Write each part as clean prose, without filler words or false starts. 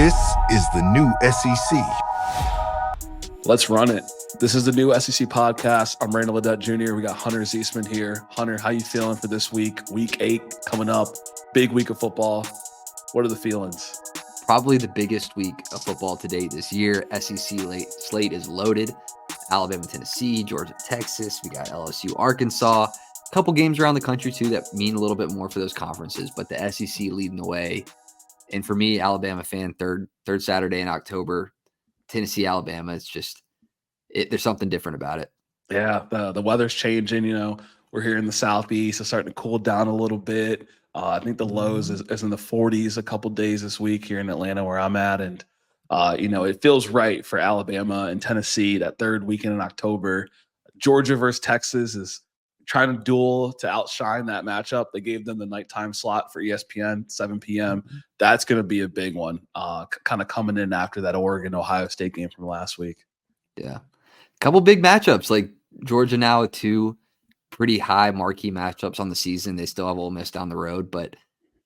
This is the new SEC. Let's run it. This is the new SEC podcast. I'm Randall Ledet Jr. We got Hunter Zeisman here. Hunter, how you feeling for this week? Week 8 coming up. Big week of football. What are the feelings? Probably the biggest week of football to date this year. SEC slate is loaded. Alabama, Tennessee, Georgia, Texas. We got LSU, Arkansas. A couple games around the country, too, that mean a little bit more for those conferences. But the SEC leading the way. And for me, Alabama fan, third Saturday in October, Tennessee, Alabama, it's just there's something different about it. Yeah, the weather's changing. We're here in the Southeast. It's starting to cool down a little bit. I think the lows is in the 40s a couple days this week here in Atlanta where I'm at. And, it feels right for Alabama and Tennessee that third weekend in October. Georgia versus Texas is trying to duel to outshine that matchup. They gave them the nighttime slot for ESPN, 7 p.m. That's going to be a big one, kind of coming in after that Oregon-Ohio State game from last week. Yeah. A couple big matchups, like Georgia now with two pretty high marquee matchups on the season. They still have Ole Miss down the road, but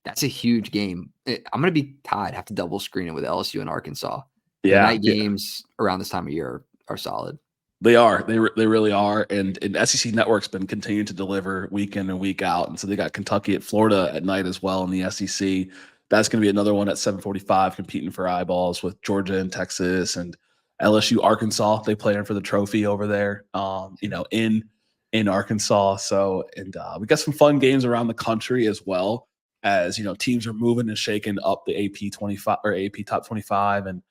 that's a huge game. I'm going to be tied. Have to double screen it with LSU and Arkansas. Yeah. The night games around this time of year are solid. They are. They really are. And SEC Network's been continuing to deliver week in and week out. And so they got Kentucky at Florida at night as well in the SEC. That's going to be another one at 7:45 competing for eyeballs with Georgia and Texas and LSU, Arkansas. They play in for the trophy over there, in Arkansas. So, and we got some fun games around the country as well as, teams are moving and shaking up the AP 25 or AP top 25 and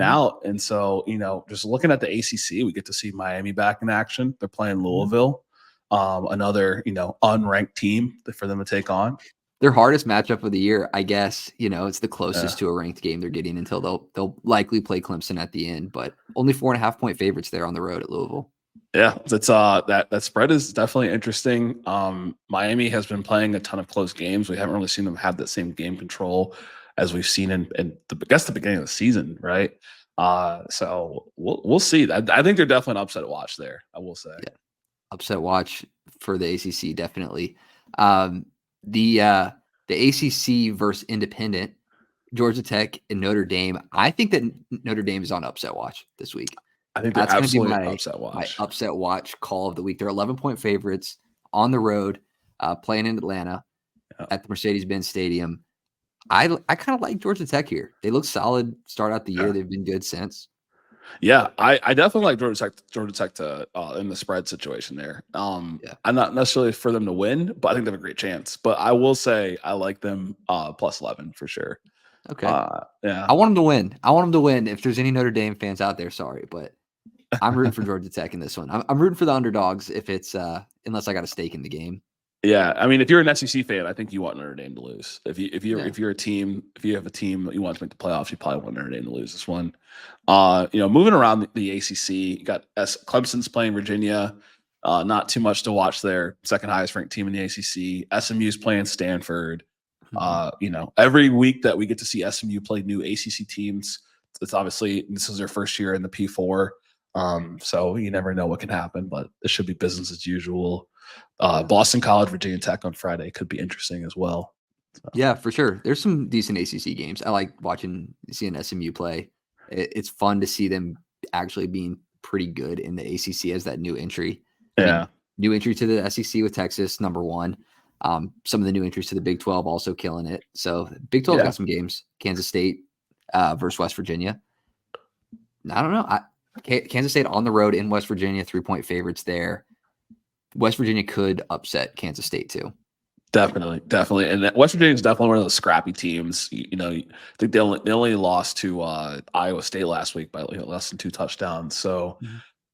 out. And so, just looking at the ACC, we get to see Miami back in action. They're playing Louisville, another, unranked team for them to take on. Their hardest matchup of the year, I guess, it's the closest to a ranked game they're getting until they'll likely play Clemson at the end, but only 4.5-point favorites there on the road at Louisville. Yeah, that's that spread is definitely interesting. Miami has been playing a ton of close games. We haven't really seen them have that same game control as we've seen in the beginning of the season, right? So we'll see. I think they're definitely an upset watch there. I will say, yeah. Upset watch for the ACC definitely. The ACC versus independent, Georgia Tech and Notre Dame. I think that Notre Dame is on upset watch this week. I think that's absolutely my upset watch. My upset watch call of the week. They're 11-point favorites on the road, playing in Atlanta at the Mercedes-Benz Stadium. I kind of like Georgia Tech here. They look solid. Start out the year. They've been good since. Yeah, I definitely like Georgia Tech to in the spread situation there. I'm not necessarily for them to win, but I think they have a great chance. But I will say I like them plus 11 for sure. Okay. Yeah. I want them to win. I want them to win. If there's any Notre Dame fans out there, sorry, but I'm rooting for Georgia Tech in this one. I'm rooting for the underdogs if it's unless I got a stake in the game. Yeah, I mean, if you're an SEC fan, I think you want Notre Dame to lose. If you're a team, if you have a team that you want to make the playoffs, you probably want Notre Dame to lose this one. Moving around the ACC, you got Clemson's playing Virginia. Not too much to watch there. Second highest ranked team in the ACC. SMU's playing Stanford. Every week that we get to see SMU play new ACC teams, it's obviously this is their first year in the P4. So you never know what can happen, but it should be business as usual. Boston College, Virginia Tech on Friday could be interesting as well. So. Yeah, for sure. There's some decent ACC games. I like seeing SMU play. It's fun to see them actually being pretty good in the ACC as that new entry. Yeah. New entry to the SEC with Texas, number 1. Some of the new entries to the Big 12 also killing it. So Big 12 got some games. Kansas State versus West Virginia. I don't know. Kansas State on the road in West Virginia, 3-point favorites there. West Virginia could upset Kansas State too. Definitely. And West Virginia is definitely one of those scrappy teams. I think they only lost to Iowa State last week by less than 2 touchdowns. So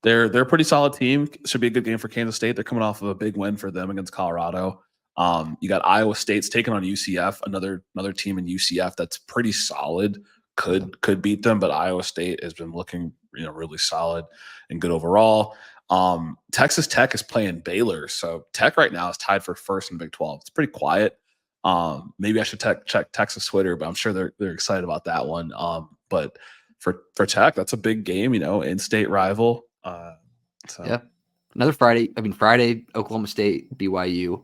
they're a pretty solid team. Should be a good game for Kansas State. They're coming off of a big win for them against Colorado. You got Iowa State's taking on UCF, another team in UCF that's pretty solid. Could beat them, but Iowa State has been looking really solid and good overall. Texas Tech is playing Baylor, so Tech right now is tied for first in Big 12. It's pretty quiet. Maybe I should check Texas Twitter, but I'm sure they're excited about that one. But for Tech, that's a big game, in-state rival. Yeah, another Friday. Friday, Oklahoma State, BYU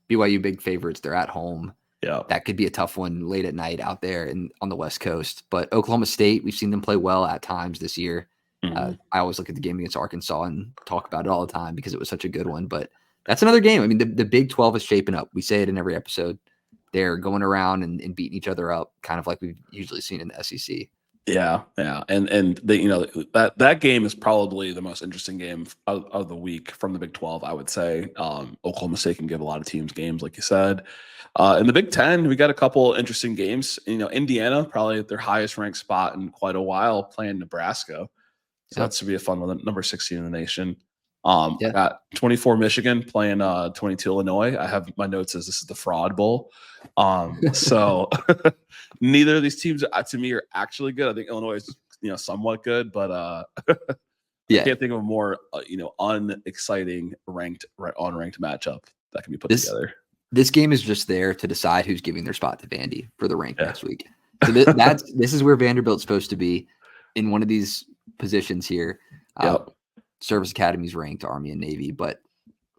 big favorites. They're at home. Yeah. That could be a tough one late at night out there and on the West Coast. But Oklahoma State, we've seen them play well at times this year. Mhm. I always look at the game against Arkansas and talk about it all the time because it was such a good one. But that's another game. I mean, the Big 12 is shaping up. We say it in every episode. They're going around and beating each other up, kind of like we've usually seen in the SEC. Yeah, and that game is probably the most interesting game of the week from the Big 12. I would say Oklahoma State can give a lot of teams games, like you said. In the Big 10, we got a couple interesting games. Indiana probably at their highest ranked spot in quite a while, playing Nebraska. So that should be a fun one. Number 16 in the nation. I got 24 Michigan playing 22 Illinois. I have my notes as this is the fraud bowl. So neither of these teams to me are actually good. I think Illinois is somewhat good, but I can't think of a more unexciting unranked matchup that can be put together. This game is just there to decide who's giving their spot to Vandy for the rank next week. So this is where Vanderbilt's supposed to be in one of these positions here. Service Academy's ranked, Army and Navy, but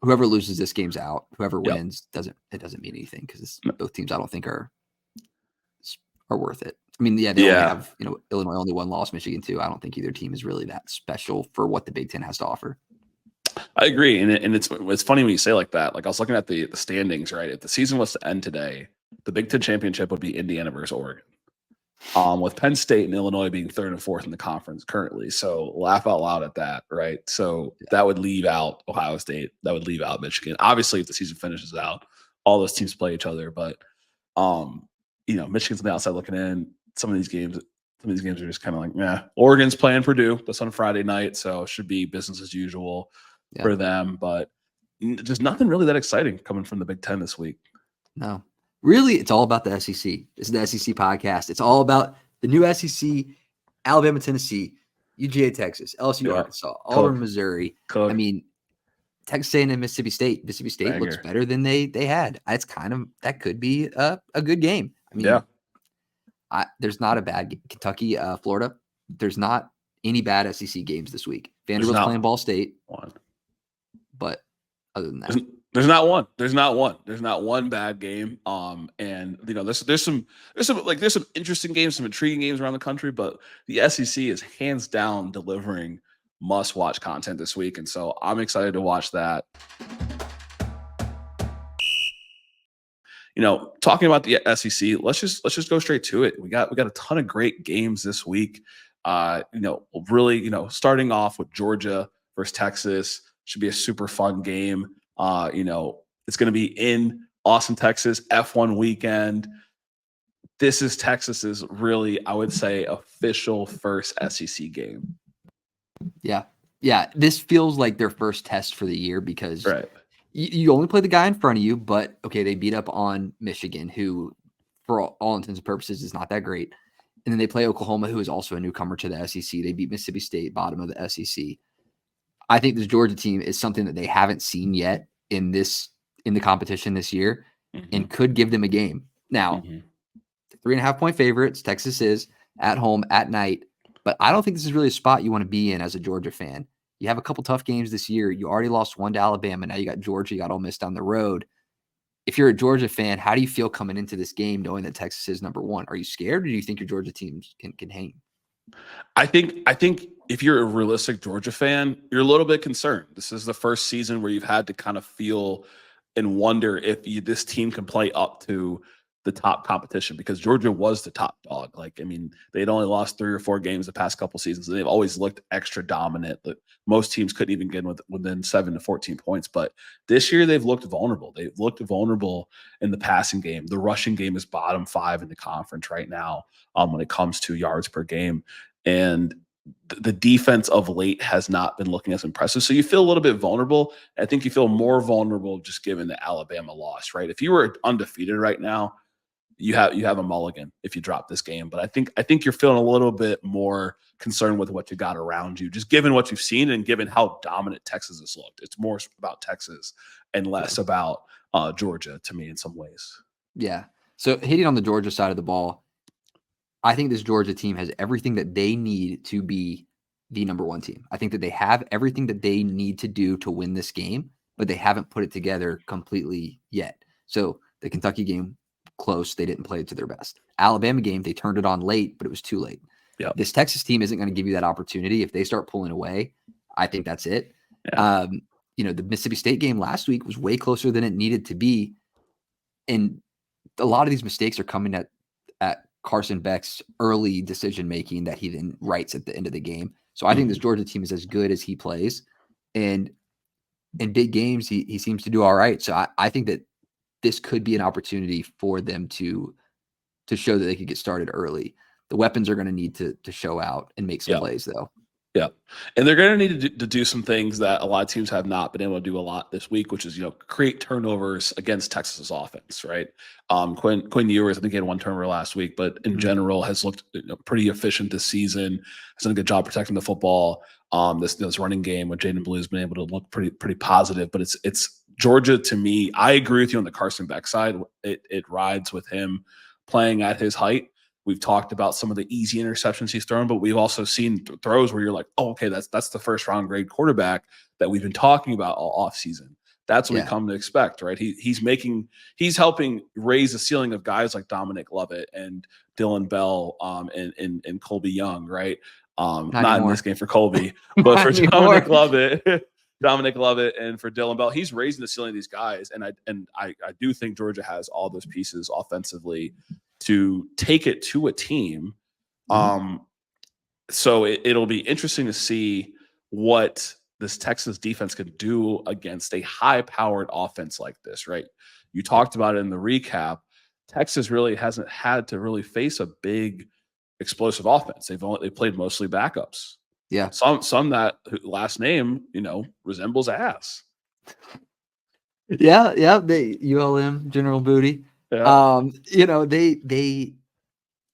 whoever loses this game's out. Whoever wins doesn't mean anything because both teams I don't think are worth it. I mean, they only have Illinois only one loss, Michigan too. I don't think either team is really that special for what the Big Ten has to offer. I agree, and it's funny when you say like that. Like I was looking at the standings, right? If the season was to end today, the Big Ten championship would be Indiana versus Oregon. With Penn State and Illinois being third and fourth in the conference currently. So laugh out loud at that, right? So that would leave out Ohio State. That would leave out Michigan. Obviously, if the season finishes out, all those teams play each other. But, Michigan's on the outside looking in. Some of these games are just kind of like, nah. Oregon's playing Purdue. That's on Friday night. So it should be business as usual for them. But just nothing really that exciting coming from the Big Ten this week. No. Really, it's all about the SEC. This is the SEC podcast. It's all about the new SEC, Alabama, Tennessee, UGA, Texas, LSU, Arkansas, Auburn, Missouri. I mean, Texas A&M, Mississippi State. Mississippi State looks better than they had. It's that could be a good game. I mean, there's not a bad game. Kentucky, Florida. There's not any bad SEC games this week. Vanderbilt's playing Ball State. But other than that. There's not one. There's not one bad game. And there's some interesting games, some intriguing games around the country, but the SEC is hands down delivering must-watch content this week, and so I'm excited to watch that. Talking about the SEC, let's just go straight to it. We got a ton of great games this week. Really, starting off with Georgia versus Texas should be a super fun game. It's going to be in Austin, Texas, F1 weekend. This is Texas's really, I would say, official first SEC game. Yeah. This feels like their first test for the year because you only play the guy in front of you, but okay, they beat up on Michigan, who for all intents and purposes is not that great. And then they play Oklahoma, who is also a newcomer to the SEC. They beat Mississippi State, bottom of the SEC. I think this Georgia team is something that they haven't seen yet in the competition this year and could give them a game. Now, 3.5 point favorites, Texas is at home at night, but I don't think this is really a spot you want to be in as a Georgia fan. You have a couple tough games this year. You already lost one to Alabama. Now you got Georgia, you got Ole Miss down the road. If you're a Georgia fan, how do you feel coming into this game knowing that Texas is number one? Are you scared or do you think your Georgia teams can hang? I think if you're a realistic Georgia fan, you're a little bit concerned. This is the first season where you've had to kind of feel and wonder if this team can play up to the top competition because Georgia was the top dog. They'd only lost 3 or 4 games the past couple seasons. And they've always looked extra dominant. Most teams couldn't even get within 7 to 14 points. But this year they've looked vulnerable. They've looked vulnerable in the passing game. The rushing game is bottom 5 in the conference right now when it comes to yards per game. And the defense of late has not been looking as impressive. So you feel a little bit vulnerable. I think you feel more vulnerable just given the Alabama loss, right? If you were undefeated right now, you have a mulligan if you drop this game. But I think you're feeling a little bit more concerned with what you got around you, just given what you've seen and given how dominant Texas has looked. It's more about Texas and less about Georgia to me in some ways. Yeah. So hitting on the Georgia side of the ball, I think this Georgia team has everything that they need to be the number one team. I think that they have everything that they need to do to win this game, but they haven't put it together completely yet. So the Kentucky game close. They didn't play it to their best. Alabama game, they turned it on late, but it was too late. Yep. This Texas team isn't going to give you that opportunity. If they start pulling away, I think that's it. Yeah. The Mississippi State game last week was way closer than it needed to be. And a lot of these mistakes are coming at Carson Beck's early decision-making that he then writes at the end of the game. So I think this Georgia team is as good as he plays. And in big games, he seems to do all right. So I think that this could be an opportunity for them to show that they could get started early. The weapons are going to need to show out and make some plays, though. Yeah. And they're going to need to do some things that a lot of teams have not been able to do a lot this week, which is, create turnovers against Texas's offense, right? Quinn Ewers, I think he had one turnover last week, but in general has looked pretty efficient this season. Has done a good job protecting the football. This running game with Jaden Blue's been able to look pretty positive, but it's Georgia to me. I agree with you on the Carson Beck side. It rides with him playing at his height. We've talked about some of the easy interceptions he's thrown, but we've also seen throws where you're like, oh, okay, that's the first round grade quarterback that we've been talking about all offseason. That's what we come to expect, right? He's helping raise the ceiling of guys like Dominic Lovett and Dylan Bell and Colby Young, right? Not in this game for Colby, but for Dominic Lovett. Dominic Lovett and for Dylan Bell, he's raising the ceiling of these guys, and I do think Georgia has all those pieces offensively to take it to a team. So it'll be interesting to see what this Texas defense could do against a high-powered offense like this, right? You talked about it in the recap. Texas really hasn't had to really face a big explosive offense. They played mostly backups. Yeah. Some that last name, resembles ass. Yeah. They ULM General Booty. Yeah.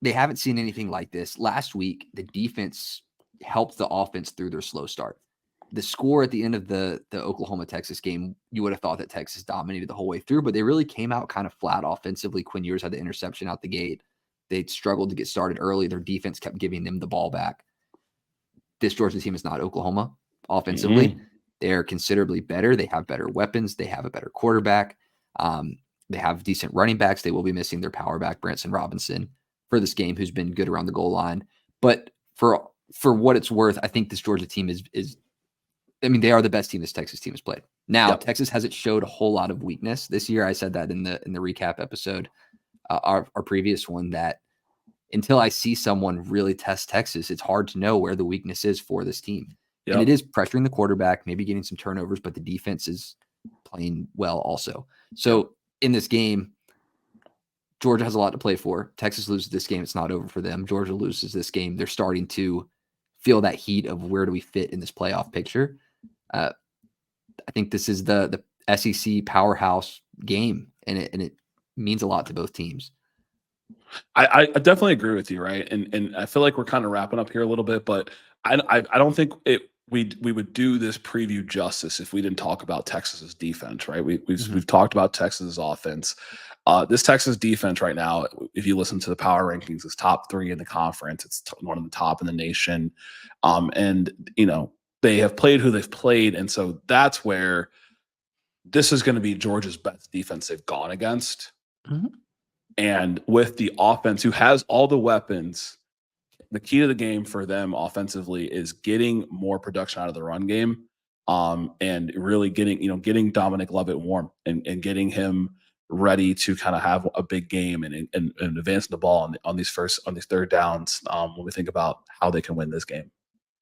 They haven't seen anything like this. Last week, the defense helped the offense through their slow start. The score at the end of the Oklahoma-Texas game, you would have thought that Texas dominated the whole way through, but they really came out kind of flat offensively. Quinn Ewers had the interception out the gate. They struggled to get started early. Their defense kept giving them the ball back. This Georgia team is not Oklahoma offensively. They're considerably better. They have better weapons. They have a better quarterback. They have decent running backs. They will be missing their power back, Branson Robinson, for this game, who's been good around the goal line. But for what it's worth, I think this Georgia team is they are the best team this Texas team has played. Now, Texas hasn't showed a whole lot of weakness this year. I said that in the recap episode, our previous one, that until I see someone really test Texas, it's hard to know where the weakness is for this team. And it is pressuring the quarterback, maybe getting some turnovers, but the defense is playing well also. So in this game, Georgia has a lot to play for. Texas loses this game, it's not over for them. Georgia loses this game, they're starting to feel that heat of where do we fit in this playoff picture. I think this is the SEC powerhouse game, and it means a lot to both teams. I definitely agree with you, right? And I feel like we're kind of wrapping up here a little bit, but I don't think we would do this preview justice if we didn't talk about Texas's defense, right? We've talked about Texas's offense. This Texas defense right now, if you listen to the power rankings, is top 3 in the conference. It's one of the top in the nation. And they have played who they've played. And so that's where this is going to be Georgia's best defense they've gone against. And with the offense, who has all the weapons, the key to the game for them offensively is getting more production out of the run game, and really getting Dominic Lovett warm and getting him ready to kind of have a big game and advance the ball on these third downs when we think about how they can win this game.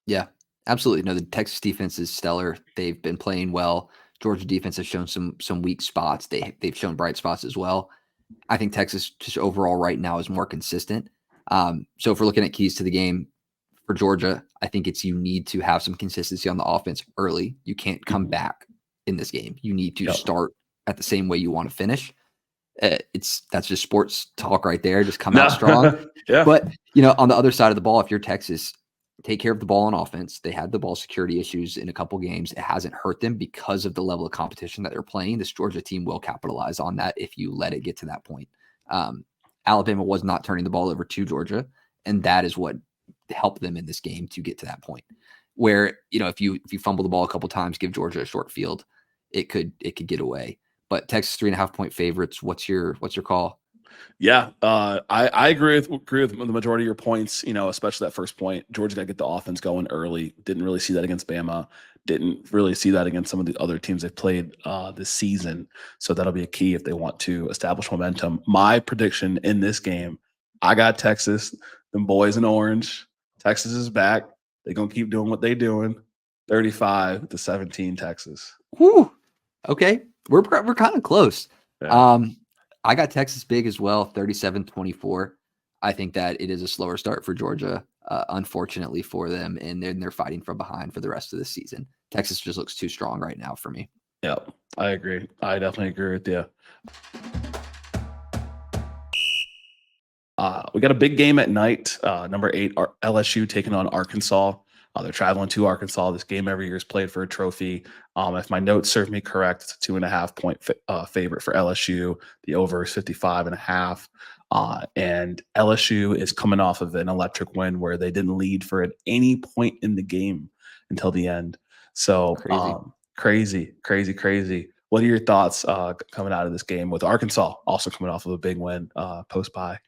Yeah, absolutely. No, the Texas defense is stellar. They've been playing well. Georgia defense has shown some weak spots. They've shown bright spots as well. I think Texas just overall right now is more consistent. So if we're looking at keys to the game for Georgia, I think you need to have some consistency on the offense early. You can't come back in this game. You need to start at the same way you want to finish. That's just sports talk right there. Just come out strong. But on the other side of the ball, if you're Texas, take care of the ball on offense. They had the ball security issues in a couple games. It hasn't hurt them because of the level of competition that they're playing. This Georgia team will capitalize on that if you let it get to that point. Alabama was not turning the ball over to Georgia, and that is what helped them in this game to get to that point where, if you fumble the ball a couple times, give Georgia a short field, it could get away. But Texas 3.5 point favorites. What's your call? Yeah, I agree with the majority of your points. Especially that first point. Georgia got to get the offense going early. Didn't really see that against Bama. Didn't really see that against some of the other teams they've played this season. So that'll be a key if they want to establish momentum. My prediction in this game, I got Texas. Them boys in orange. Texas is back. They're gonna keep doing what they're doing. 35-17, Texas. Whew. Okay, we're kind of close. Yeah. I got Texas big as well, 37-24. I think that it is a slower start for Georgia, unfortunately for them, and they're fighting from behind for the rest of the season. Texas just looks too strong right now for me. Yeah, I agree. I definitely agree with you. We got a big game at night. Number 8, LSU taking on Arkansas. They're traveling to Arkansas. This game every year is played for a trophy. If my notes serve me correct, it's a 2.5-point favorite for LSU. The over is 55.5. And LSU is coming off of an electric win where they didn't lead for at any point in the game until the end. So crazy. What are your thoughts coming out of this game with Arkansas also coming off of a big win post-bye?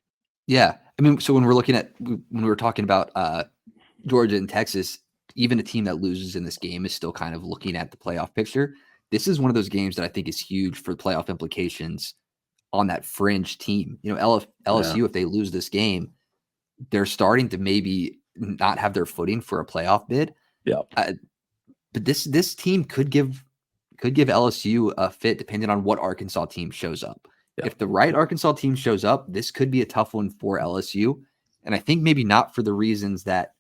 Yeah, I mean, so when we were talking about Georgia and Texas, even a team that loses in this game is still kind of looking at the playoff picture. This is one of those games that I think is huge for the playoff implications on that fringe team. LSU, if they lose this game, they're starting to maybe not have their footing for a playoff bid. Yeah. But this team could give LSU a fit depending on what Arkansas team shows up. Yeah. If the right Arkansas team shows up, this could be a tough one for LSU. And I think maybe not for the reasons that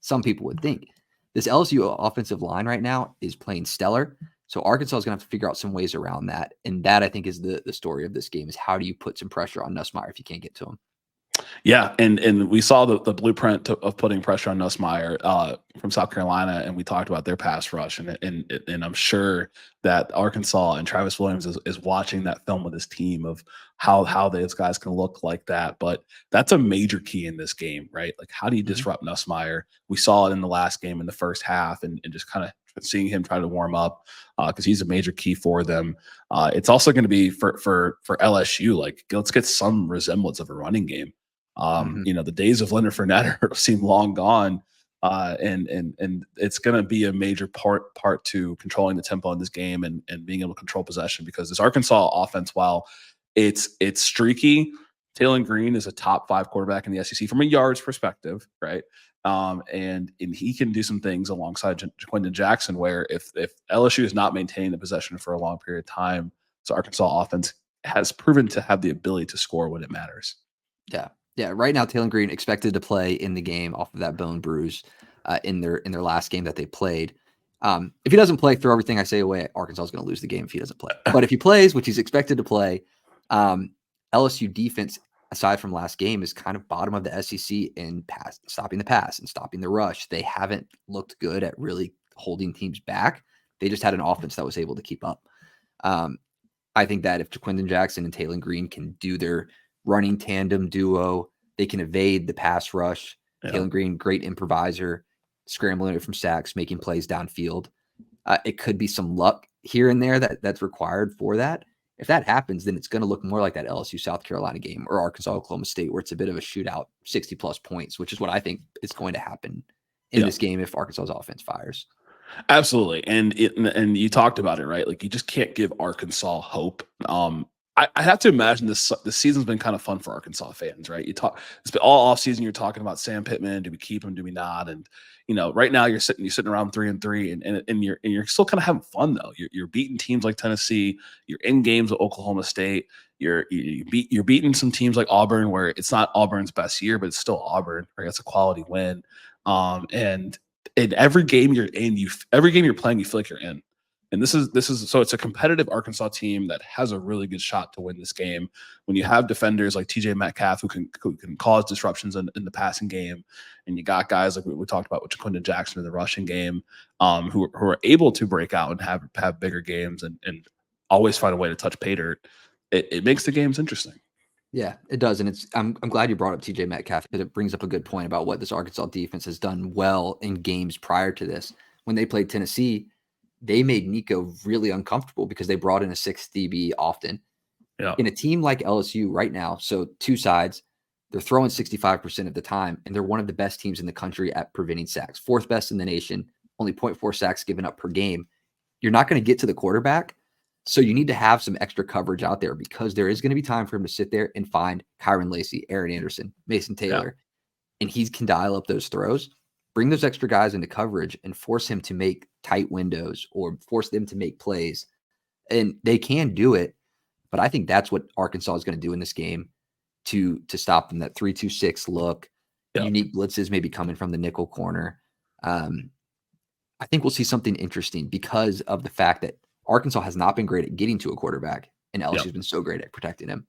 some people would think. This LSU offensive line right now is playing stellar. So Arkansas is going to have to figure out some ways around that. And that, I think, is the story of this game, is how do you put some pressure on Nussmeier if you can't get to him? Yeah, and we saw the blueprint of putting pressure on Nussmeier from South Carolina, and we talked about their pass rush, and I'm sure that Arkansas and Travis Williams is watching that film with his team of how those guys can look like that. But that's a major key in this game, right? Like, how do you disrupt Nussmeier? We saw it in the last game in the first half, and just kind of seeing him try to warm up because he's a major key for them. It's also going to be for LSU. Like, let's get some resemblance of a running game. The days of Leonard Fournette seem long gone, and it's going to be a major part to controlling the tempo in this game and being able to control possession, because this Arkansas offense, while it's streaky, Taylor Green is a top 5 quarterback in the SEC from a yards perspective, right? And he can do some things alongside Jaquindon Jackson, where if LSU is not maintaining the possession for a long period of time, so Arkansas offense has proven to have the ability to score when it matters. Yeah. Right now, Taylor Green expected to play in the game off of that bone bruise in their last game that they played. If he doesn't play, throw everything I say away. Arkansas is going to lose the game if he doesn't play. But if he plays, which he's expected to play, LSU defense, aside from last game, is kind of bottom of the SEC in stopping the pass and stopping the rush. They haven't looked good at really holding teams back. They just had an offense that was able to keep up. I think that if Jaquindon Jackson and Taylor Green can do their running tandem duo, they can evade the pass rush. Yeah. Taylor Green, great improviser, scrambling it from sacks, making plays downfield. It could be some luck here and there that's required for that. If that happens, then it's going to look more like that LSU South Carolina game or Arkansas Oklahoma State, where it's a bit of a shootout, 60+ points, which is what I think is going to happen in this game if Arkansas's offense fires. Absolutely. And you talked about it, right? Like, you just can't give Arkansas hope. I have to imagine this season's been kind of fun for Arkansas fans, right? It's been all offseason, you're talking about Sam Pittman. Do we keep him? Do we not? And right now you're sitting around 3-3, and you're still kind of having fun though. You're beating teams like Tennessee. You're in games with Oklahoma State. You're beating some teams like Auburn, where it's not Auburn's best year, but it's still Auburn, right? It's a quality win. And in every game you're in, every game you're playing, you feel like you're in. And this is so it's a competitive Arkansas team that has a really good shot to win this game. When you have defenders like TJ Metcalf who can cause disruptions in the passing game, and you got guys like we talked about with Jaquindon Jackson in the rushing game, who are able to break out and have bigger games and always find a way to touch pay dirt, it makes the games interesting. Yeah, it does. And I'm glad you brought up TJ Metcalf, because it brings up a good point about what this Arkansas defense has done well in games prior to this. When they played Tennessee, they made Nico really uncomfortable because they brought in a 6th DB often. Yeah. In a team like LSU right now, so two sides, they're throwing 65% of the time, and they're one of the best teams in the country at preventing sacks. Fourth best in the nation, only 0.4 sacks given up per game. You're not going to get to the quarterback, so you need to have some extra coverage out there because there is going to be time for him to sit there and find Kyron Lacey, Aaron Anderson, Mason Taylor, and he can dial up those throws, bring those extra guys into coverage, and force him to make tight windows or force them to make plays. And they can do it, but I think that's what Arkansas is going to do in this game to stop them. That 3-2-6 look, unique blitzes maybe coming from the nickel corner. I think we'll see something interesting because of the fact that Arkansas has not been great at getting to a quarterback, and LSU has been so great at protecting him.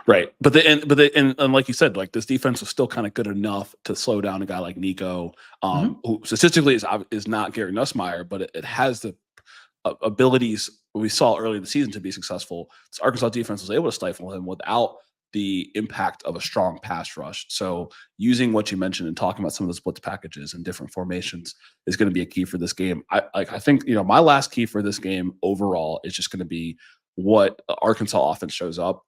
Right. But like you said, like this defense was still kind of good enough to slow down a guy like Nico, who statistically is not Gary Nussmeier, but it has the abilities we saw early in the season to be successful. So Arkansas defense was able to stifle him without the impact of a strong pass rush. So using what you mentioned and talking about some of the split packages and different formations is going to be a key for this game. I think, my last key for this game overall is just going to be what Arkansas offense shows up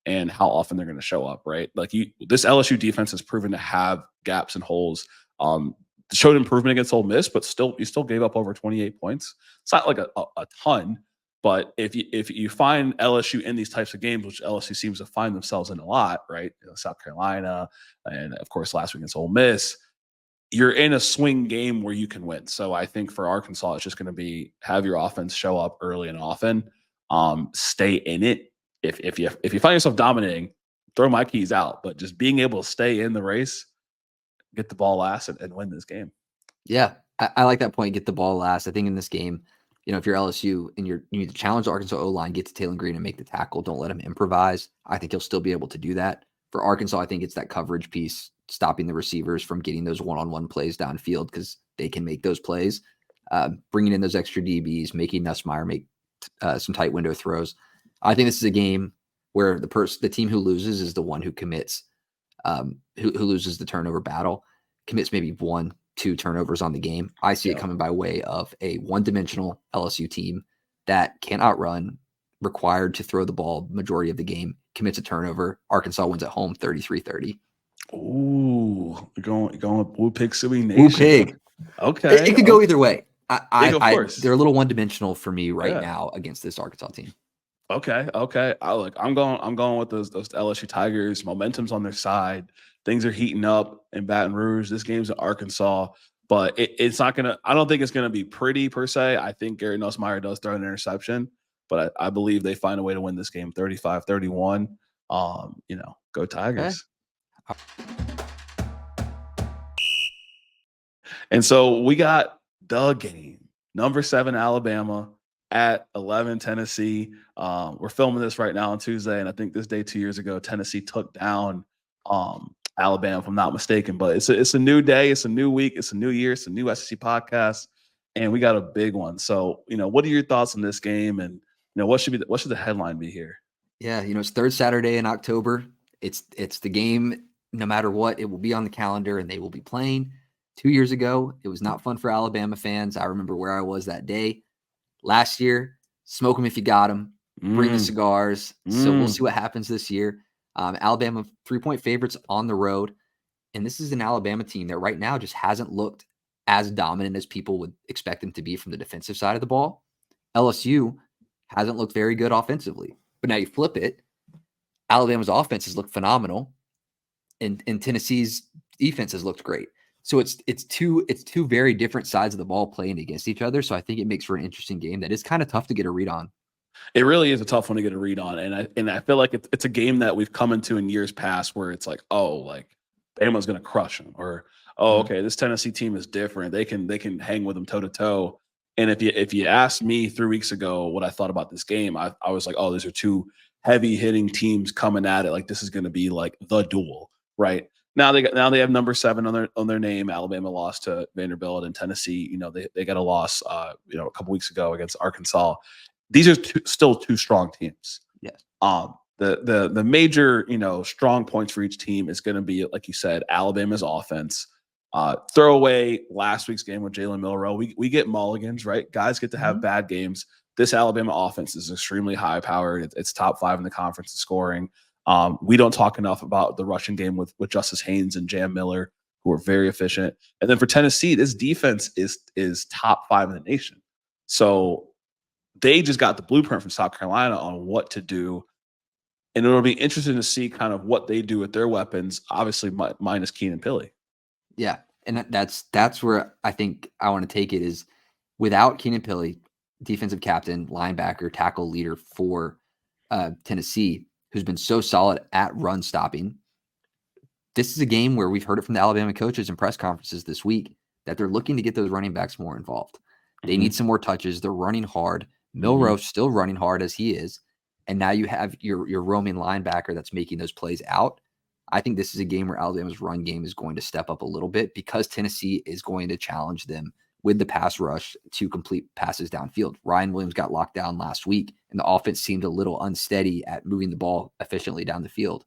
and how often they're going to show up, right? Like this LSU defense has proven to have gaps and holes. Showed improvement against Ole Miss, but you still gave up over 28 points. It's not like a ton, but if you find LSU in these types of games, which LSU seems to find themselves in a lot, right? South Carolina, and of course last week against Ole Miss, you're in a swing game where you can win. So I think for Arkansas, it's just going to be have your offense show up early and often, stay in it. If you find yourself dominating, throw my keys out, but just being able to stay in the race, get the ball last and win this game. Yeah, I like that point. Get the ball last. I think in this game, if you're LSU and you need to challenge the Arkansas O-line, get to Taylor Green and make the tackle. Don't let him improvise. I think he'll still be able to do that. For Arkansas, I think it's that coverage piece, stopping the receivers from getting those one-on-one plays downfield because they can make those plays. Bringing in those extra DBs, making Nussmeier make some tight window throws. I think this is a game where the team who loses is the one who commits, who loses the turnover battle, commits maybe 1-2 turnovers on the game. I see it coming by way of a one-dimensional LSU team that cannot run, required to throw the ball majority of the game, commits a turnover. Arkansas wins at home 33-30. Ooh, going Woo Pig Suey Nation. Woo Pig. Okay. It could go either way. Of course. They're a little one-dimensional for me right now against this Arkansas team. Okay. I'm going with those LSU Tigers. Momentum's on their side. Things are heating up in Baton Rouge. This game's in Arkansas, but it's not gonna. I don't think it's gonna be pretty per se. I think Gary Nussmeier does throw an interception, but I believe they find a way to win this game 35-31. Go Tigers. Okay. And so we got the game. Number 7 Alabama at 11 Tennessee. We're filming this right now on Tuesday, and I think this day 2 years ago, Tennessee took down Alabama, if I'm not mistaken. But it's a new day, it's a new week, it's a new year, it's a new SEC podcast, and we got a big one. So, what are your thoughts on this game, and what should the headline be here? Yeah, it's third Saturday in October. It's the game. No matter what, it will be on the calendar, and they will be playing. 2 years ago, it was not fun for Alabama fans. I remember where I was that day. Last year, smoke them if you got them. Bring the cigars. So we'll see what happens this year. Alabama 3-point favorites on the road. And this is an Alabama team that right now just hasn't looked as dominant as people would expect them to be from the defensive side of the ball. LSU hasn't looked very good offensively. But now you flip it. Alabama's offense has looked phenomenal. And Tennessee's defense has looked great. So it's two very different sides of the ball playing against each other. So I think it makes for an interesting game that is kind of tough to get a read on. It really is a tough one to get a read on, and I feel like it's a game that we've come into in years past where it's like, Bama's going to crush them, or okay, this Tennessee team is different. They can hang with them toe to toe. And if you asked me 3 weeks ago what I thought about this game, I was like, these are two heavy hitting teams coming at it. Like this is going to be like the duel, right? Now they have number 7 on their name. Alabama lost to Vanderbilt, and Tennessee, they got a loss, a couple weeks ago against Arkansas. These are still two strong teams. Yes. The major strong points for each team is going to be, like you said, Alabama's offense. Throw away last week's game with Jalen Milroe. We get mulligans, right? Guys get to have bad games. This Alabama offense is extremely high powered. It's top 5 in the conference in scoring. We don't talk enough about the rushing game with Justice Haynes and Jam Miller, who are very efficient. And then for Tennessee, this defense is top 5 in the nation. So they just got the blueprint from South Carolina on what to do. And it'll be interesting to see kind of what they do with their weapons, obviously minus Keenan Pili. Yeah. And that's where I think I want to take it is without Keenan Pili, defensive captain, linebacker, tackle leader for Tennessee, who's been so solid at run stopping. This is a game where we've heard it from the Alabama coaches in press conferences this week that they're looking to get those running backs more involved. They need some more touches. They're running hard. Milroe still running hard as he is. And now you have your roaming linebacker that's making those plays out. I think this is a game where Alabama's run game is going to step up a little bit because Tennessee is going to challenge them with the pass rush to complete passes downfield. Ryan Williams got locked down last week, and the offense seemed a little unsteady at moving the ball efficiently down the field.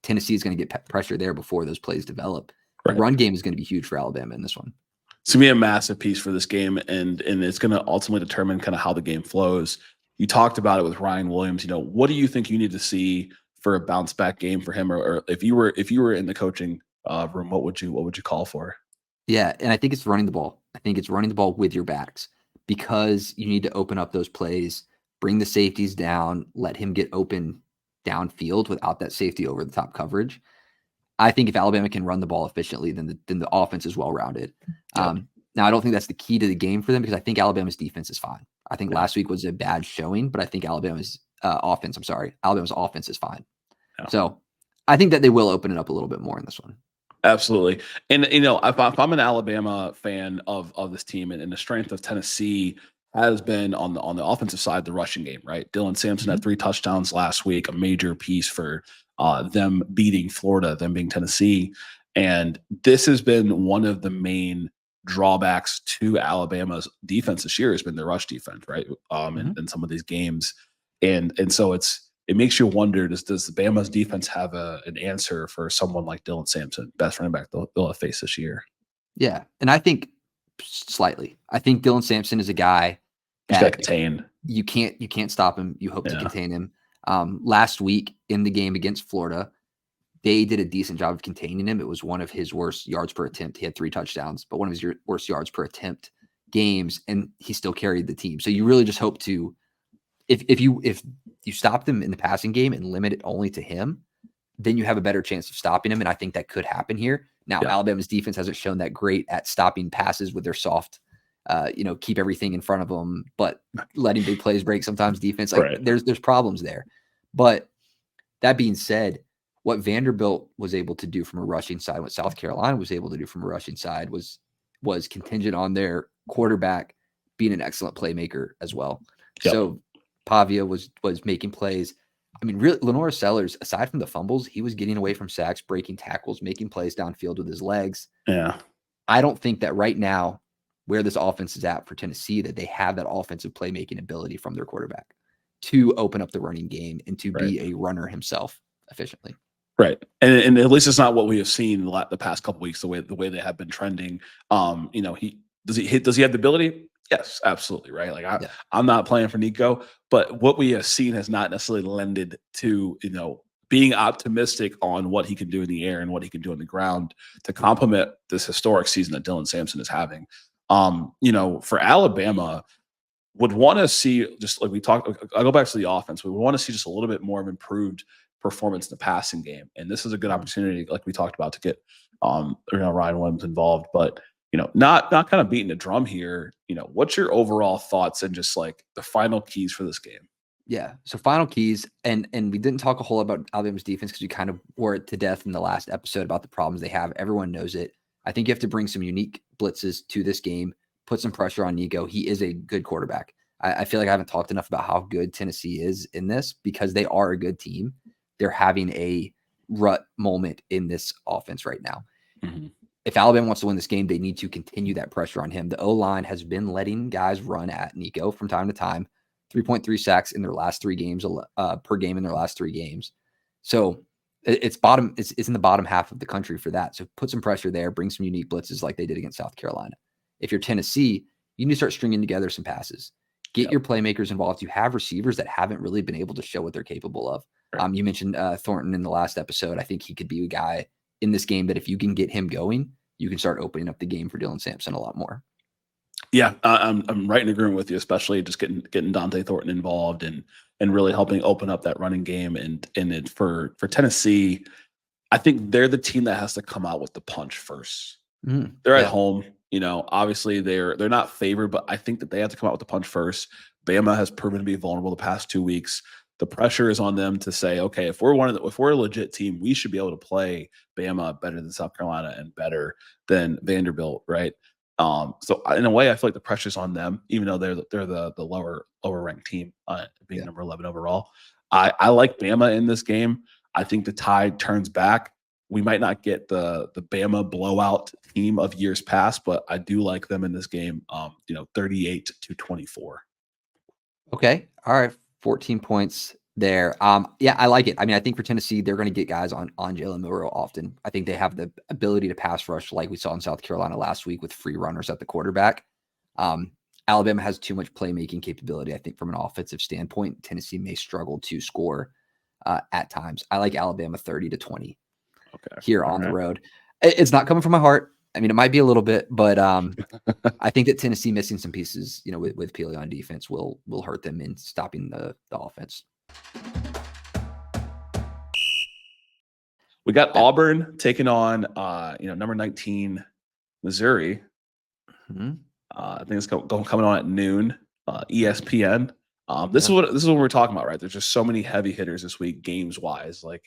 Tennessee is going to get pressure there before those plays develop. Right. The run game is going to be huge for Alabama in this one. It's going to be a massive piece for this game, and it's going to ultimately determine kind of how the game flows. You talked about it with Ryan Williams. What do you think you need to see for a bounce back game for him, or if you were in the coaching room, what would you call for? Yeah, and I think it's running the ball. I think it's running the ball with your backs because you need to open up those plays, bring the safeties down, let him get open downfield without that safety over the top coverage. I think if Alabama can run the ball efficiently, then the offense is well-rounded. Yep. Now, I don't think that's the key to the game for them because I think Alabama's defense is fine. I think last week was a bad showing, but I think Alabama's offense is fine. Yeah. So I think that they will open it up a little bit more in this one. Absolutely. And, if I'm an Alabama fan of this team and the strength of Tennessee has been on the offensive side, the rushing game, right? Dylan Sampson had 3 touchdowns last week, a major piece for them beating Florida, them being Tennessee. And this has been one of the main drawbacks to Alabama's defense this year has been their rush defense, right? In some of these games. And so it makes you wonder, does Bama's defense have an answer for someone like Dylan Sampson, best running back they'll have faced this year? Yeah. And I think slightly. I think Dylan Sampson is a guy that contain. You can't stop him. You hope to contain him. Last week in the game against Florida, they did a decent job of containing him. It was one of his worst yards per attempt. He had 3 touchdowns, but one of his worst yards per attempt games, and he still carried the team. So you really just hope to, if you stop them in the passing game and limit it only to him, then you have a better chance of stopping him. And I think that could happen here. Now, Alabama's defense hasn't shown that great at stopping passes with their soft, keep everything in front of them, but letting big plays break sometimes defense. There's problems there. But that being said, what Vanderbilt was able to do from a rushing side, what South Carolina was able to do from a rushing side was contingent on their quarterback being an excellent playmaker as well. Yep. So Pavia was making plays. I mean, really, Lenore Sellers, aside from the fumbles, he was getting away from sacks, breaking tackles, making plays downfield with his legs. Yeah. I don't think that right now, where this offense is at for Tennessee, that they have that offensive playmaking ability from their quarterback to open up the running game and to be a runner himself efficiently. Right. And at least it's not what we have seen the past couple of weeks, the way they have been trending. Does he have the ability? Yes, absolutely. Right. Like I'm not playing for Nico, but what we have seen has not necessarily lended to, being optimistic on what he can do in the air and what he can do on the ground to complement this historic season that Dylan Sampson is having. For Alabama, would want to see, just like we talked, I'll go back to the offense. We want to see just a little bit more of improved performance in the passing game. And this is a good opportunity, like we talked about, to get Ryan Williams involved, but not kind of beating the drum here. What's your overall thoughts and just like the final keys for this game? Yeah. So final keys, and we didn't talk a whole lot about Alabama's defense because we kind of wore it to death in the last episode about the problems they have. Everyone knows it. I think you have to bring some unique blitzes to this game, put some pressure on Nico. He is a good quarterback. I feel like I haven't talked enough about how good Tennessee is in this because they are a good team. They're having a rut moment in this offense right now. Mm-hmm. If Alabama wants to win this game, they need to continue that pressure on him. The O-line has been letting guys run at Nico from time to time. 3.3 sacks in their last 3 games per game in their last 3 games. So It's in the bottom half of the country for that. So put some pressure there, bring some unique blitzes like they did against South Carolina. If you're Tennessee, you need to start stringing together some passes. Get your playmakers involved. You have receivers that haven't really been able to show what they're capable of. Right. You mentioned Thornton in the last episode. I think he could be a guy in this game that if you can get him going, you can start opening up the game for Dylan Sampson a lot more. Yeah, I'm right in agreement with you, especially just getting Dante Thornton involved and really helping open up that running game. And for Tennessee, I think they're the team that has to come out with the punch first. They're at home. Obviously they're not favored, but I think that they have to come out with the punch first. Bama has proven to be vulnerable the past 2 weeks. The pressure is on them to say, okay, if we're a legit team, we should be able to play Bama better than South Carolina and better than Vanderbilt, right? So in a way, I feel like the pressure's on them, even though they're the lower ranked team, being number 11 overall. I like Bama in this game. I think the tide turns back. We might not get the Bama blowout team of years past, but I do like them in this game. 38-24. Okay. All right. 14 points there. Yeah, I like it. I mean, I think for Tennessee, they're going to get guys on Jalen Milroe often. I think they have the ability to pass rush like we saw in South Carolina last week with free runners at the quarterback. Alabama has too much playmaking capability. I think from an offensive standpoint, Tennessee may struggle to score at times. I like Alabama 30-20 here on the road. It's not coming from my heart. I mean, it might be a little bit, but I think that Tennessee missing some pieces, with Peely on defense will hurt them in stopping the offense. We got Auburn taking on, number 19 Missouri. Mm-hmm. I think it's coming on at noon. ESPN. This is what we're talking about, right? There's just so many heavy hitters this week, games wise. Like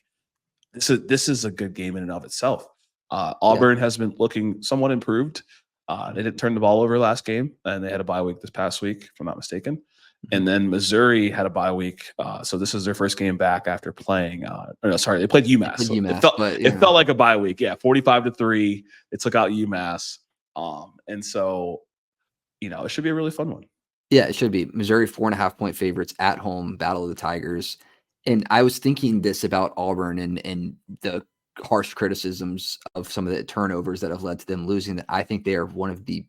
this is a good game in and of itself. Auburn has been looking somewhat improved. They didn't turn the ball over last game, and they had a bye week this past week, if I'm not mistaken. Mm-hmm. And then Missouri had a bye week, so this is their first game back after playing. They played UMass. It felt like a bye week. Yeah, 45-3. They took out UMass, and so it should be a really fun one. Yeah, it should be. Missouri 4.5-point favorites at home, Battle of the Tigers. And I was thinking this about Auburn and the harsh criticisms of some of the turnovers that have led to them losing, that I think they are one of the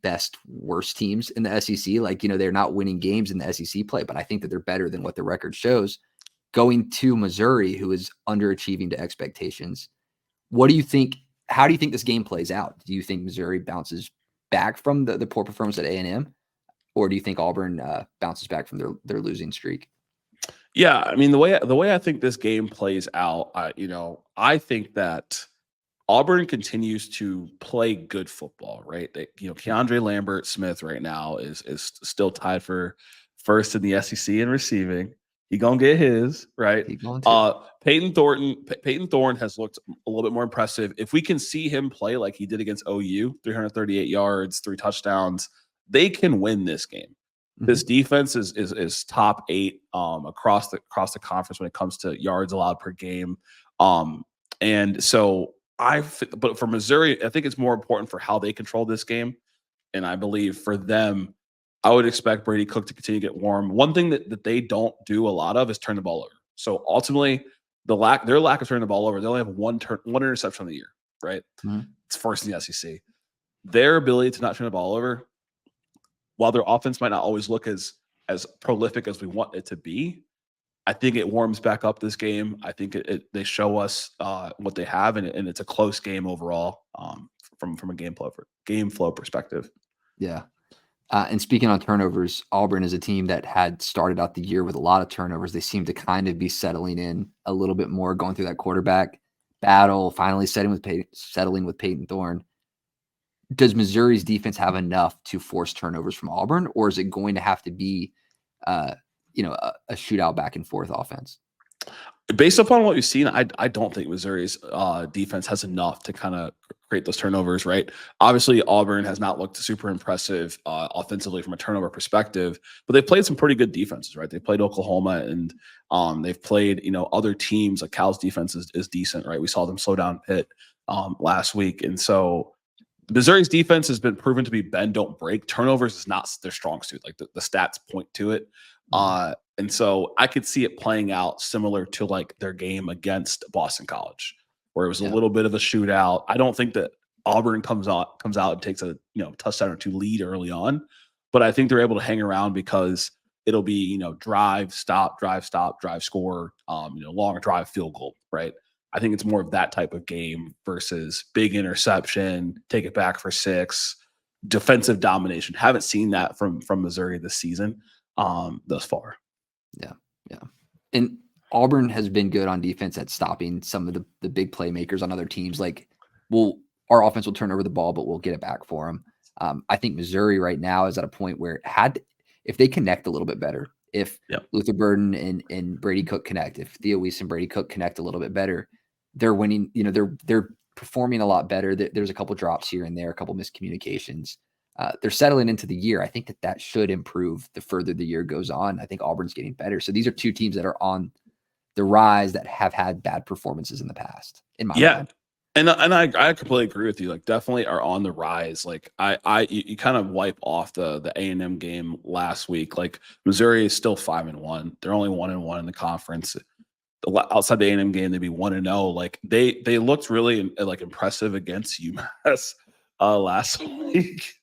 worst teams in the SEC. Like, they're not winning games in the SEC play, but I think that they're better than what the record shows. Going to Missouri, who is underachieving to expectations. What do you think? How do you think this game plays out? Do you think Missouri bounces back from the poor performance at A&M? Or do you think Auburn bounces back from their losing streak? Yeah, I mean, the way I think this game plays out, I think that Auburn continues to play good football, right? Keandre Lambert-Smith right now is still tied for first in the SEC in receiving. He gonna get his, right? Peyton Thorne has looked a little bit more impressive. If we can see him play like he did against OU, 338 yards, 3 touchdowns, they can win this game. This defense is top 8 across the conference when it comes to yards allowed per game. And so but for Missouri, I think it's more important for how they control this game. And I believe for them, I would expect Brady Cook to continue to get warm. One thing that they don't do a lot of is turn the ball over. So ultimately, their lack of turning the ball over, they only have one interception of the year, right? Mm-hmm. It's first in the SEC. Their ability to not turn the ball over, while their offense might not always look as prolific as we want it to be, I think it warms back up this game. I think they show us what they have, and it's a close game overall from a game flow perspective. Yeah. And speaking on turnovers, Auburn is a team that had started out the year with a lot of turnovers. They seem to kind of be settling in a little bit more, going through that quarterback battle, finally settling with Peyton Thorne. Does Missouri's defense have enough to force turnovers from Auburn, or is it going to have to be, a shootout back and forth offense? Based upon what we've seen, I don't think Missouri's defense has enough to kind of create those turnovers, right? Obviously, Auburn has not looked super impressive offensively from a turnover perspective, but they've played some pretty good defenses, right? They played Oklahoma, and they've played, other teams. Like Cal's defense is decent, right? We saw them slow down Pitt last week. And so Missouri's defense has been proven to be bend, don't break. Turnovers is not their strong suit. Like the stats point to it. And so I could see it playing out similar to like their game against Boston College. where it was a little bit of a shootout. I don't think that Auburn comes out and takes a touchdown or two lead early on, but I think they're able to hang around because it'll be drive, stop, score, long drive, field goal, right? I think it's more of that type of game versus big interception, take it back for 6, defensive domination. Haven't seen that from Missouri this season thus far. Yeah. And Auburn has been good on defense at stopping some of the big playmakers on other teams. Like, our offense will turn over the ball, but we'll get it back for them. I think Missouri right now is at a point where if they connect a little bit better, if Luther Burden and Brady Cook connect, if Theo Weiss and Brady Cook connect a little bit better, they're winning. They're performing a lot better. There's a couple drops here and there, a couple miscommunications. They're settling into the year. I think that should improve the further the year goes on. I think Auburn's getting better. So these are two teams that are on the rise that have had bad performances in the past, in my mind. And I completely agree with you. Like, definitely are on the rise. Like, you kind of wipe off the A&M game last week. Like, Missouri is still 5-1. They're only 1-1 in the conference. Outside the A&M game, they'd be 1-0. Like, they looked really impressive against UMass last week.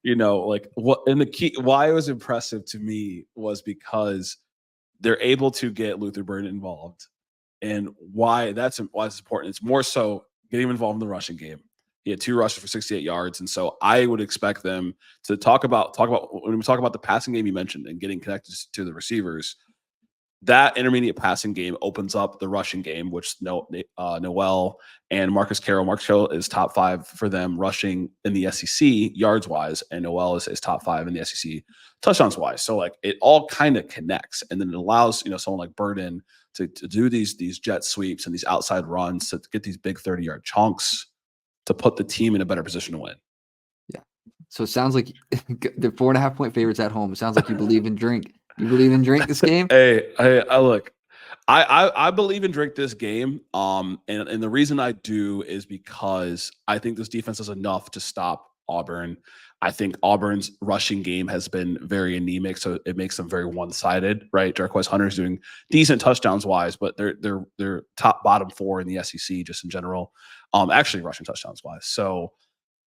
Why it was impressive to me was because they're able to get Luther Burden involved, and why that's important. It's more so getting him involved in the rushing game. He had 2 rushes for 68 yards, and so I would expect them to talk about when we talk about the passing game you mentioned and getting connected to the receivers. That intermediate passing game opens up the rushing game, which Noel and Marcus Carroll. Marcus Carroll is top 5 for them rushing in the SEC yards wise, and Noel is top 5 in the SEC touchdowns wise. So it all kind of connects, and then it allows someone like Burden to do these jet sweeps and these outside runs to get these big 30-yard chunks to put the team in a better position to win. Yeah. So it sounds like the 4.5-point favorites at home. It sounds like you believe in drink. You believe in drink this game? Hey, look, I believe in drink this game. And the reason I do is because I think this defense is enough to stop Auburn. I think Auburn's rushing game has been very anemic, so it makes them very one-sided, right? Jarquez Hunter's doing decent touchdowns wise, but they're bottom 4 in the SEC just in general. Actually rushing touchdowns wise. So